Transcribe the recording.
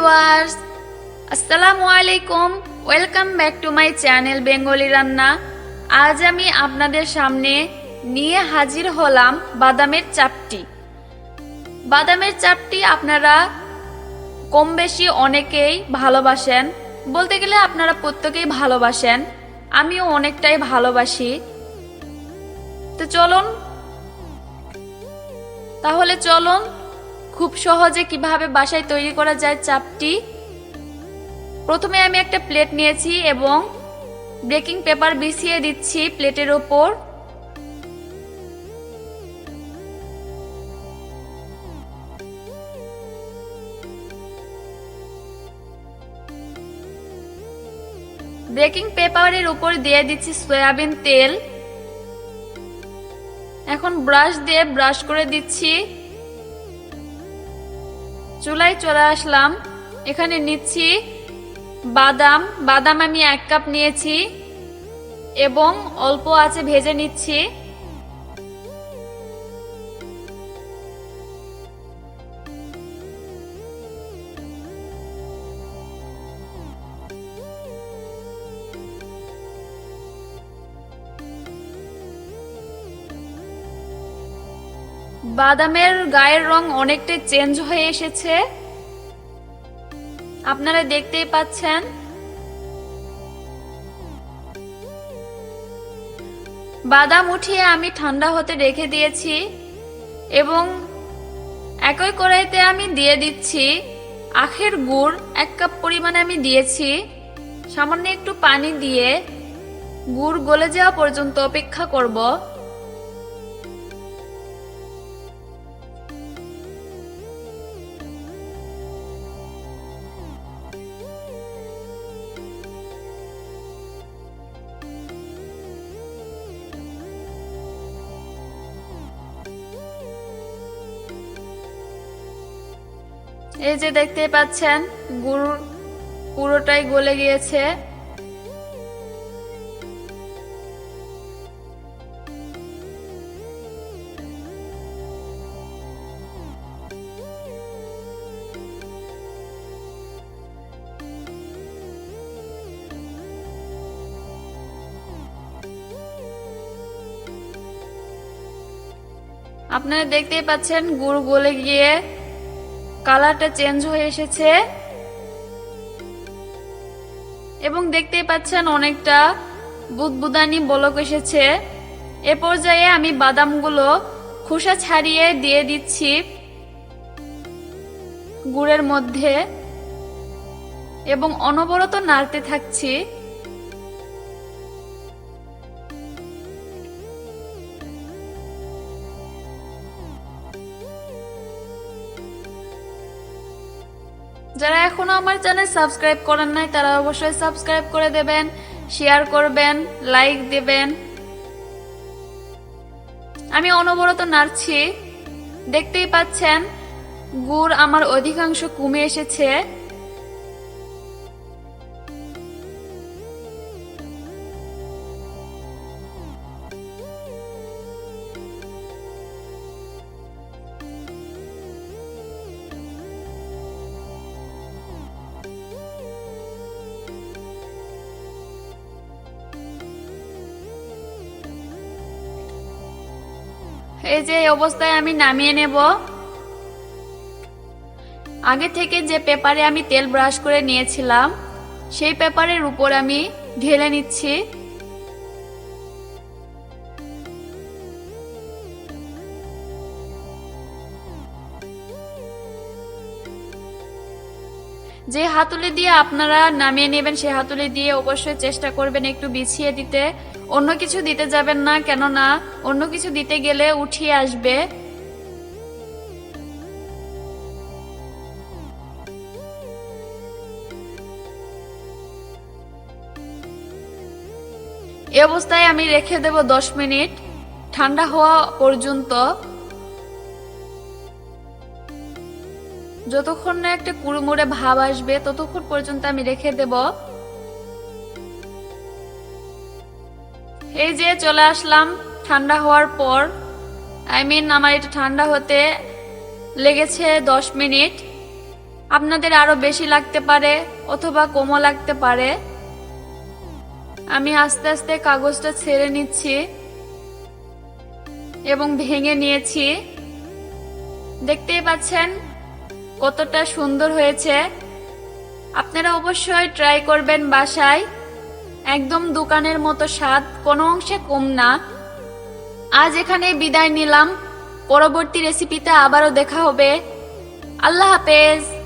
Viewers, আসসালামু আলাইকুম। Welcome back to my channel Bengali রান্না। আজ আমি আপনাদের সামনে নিয়ে হাজির হলাম বাদামের চাপটি। বাদামের চাপটি আপনারা কম বেশি অনেকেই ভালোবাসেন, বলতে গেলে আপনারা প্রত্যেকেই ভালোবাসেন, আমিও অনেকটাই ভালোবাসি। তো চলুন খুব সহজে কিভাবে বাসায় তৈরি করা যায় চাপটি। প্রথমে আমি একটা প্লেট নিয়েছি এবং বেকিং পেপার বিছিয়ে দিচ্ছি প্লেটের ওপর। বেকিং পেপারের উপর দিয়ে দিচ্ছি সয়াবিন তেল। এখন ব্রাশ দিয়ে ব্রাশ করে দিচ্ছি। চুলায় চলে আসলাম। এখানে নিচ্ছি বাদাম আমি 1 কাপ নিয়েছি এবং অল্প আঁচে ভেজে নিচ্ছি। বাদামের গায়ের রং অনেকটা চেঞ্জ হয়ে এসেছে, আপনারা দেখতেই পাচ্ছেন। বাদাম উঠিয়ে আমি ঠান্ডা হতে রেখে দিয়েছি এবং একই কড়াইতে আমি দিয়ে দিচ্ছি আখের গুড়। 1 কাপ পরিমাণে আমি দিয়েছি। সামান্য একটু পানি দিয়ে গুড় গলে যাওয়া পর্যন্ত অপেক্ষা করব। এই যে দেখতে পাচ্ছেন গুড় পুরোটাই গলে গিয়েছে। আপনারা দেখতেই পাচ্ছেন গুড় গলে গিয়ে কালারটা চেঞ্জ হয়ে এসেছে এবং দেখতেই পাচ্ছেন অনেকটা বুদবুদানি বলক এসেছে। এ পর্যায়ে আমি বাদামগুলো খোসা ছাড়িয়ে দিয়ে দিচ্ছি গুড়ের মধ্যে এবং অনবরত নাড়তে থাকছি। যারা এখনো আমার চ্যানেল সাবস্ক্রাইব করেন নাই তারা অবশ্যই সাবস্ক্রাইব করে দেবেন, শেয়ার করবেন, লাইক দেবেন। আমি অনবরত নাড়ছি। দেখতেই পাচ্ছেন গুড় আমার অধিকাংশ কমে এসেছে। এই যে এই অবস্থায় আমি নামিয়ে নেব। আগে থেকে যে পেপারে আমি তেল ব্রাশ করে নিয়েছিলাম সেই পেপারের উপর আমি ঢেলে নিচ্ছি। যে হাতুড়ি দিয়ে আপনারা নামিয়ে নেবেন সেই হাতুড়ি দিয়ে অবশ্যই চেষ্টা করবেন একটু বিছিয়ে দিতে। অন্য কিছু দিতে যাবেন না, কেননা অন্য কিছু দিতে গেলে উঠিয়ে আসবে। এই অবস্থায় আমি রেখে দেব 10 মিনিট ঠান্ডা হওয়া পর্যন্ত। যতক্ষণ না একটা কুড়মুড়ে ভাব আসবে ততক্ষণ পর্যন্ত আমি রেখে দেব। এই যে চলে আসলাম ঠান্ডা হওয়ার পর। আমার এটা ঠান্ডা হতে লেগেছে 10 মিনিট। আপনাদের আরো বেশি লাগতে পারে অথবা কমও লাগতে পারে। আমি আস্তে আস্তে কাগজটা ছেড়ে নিচ্ছি এবং ভেঙে নিয়েছি। দেখতেই পাচ্ছেন কতটা সুন্দর হয়েছে। আপনারা অবশ্যই ট্রাই করবেন বাসায়। একদম দোকানের মতো স্বাদ, কোনো অংশে কম না। আজ এখানে বিদায় নিলাম। পরবর্তী রেসিপিতে আবারও দেখা হবে। আল্লাহ হাফেজ।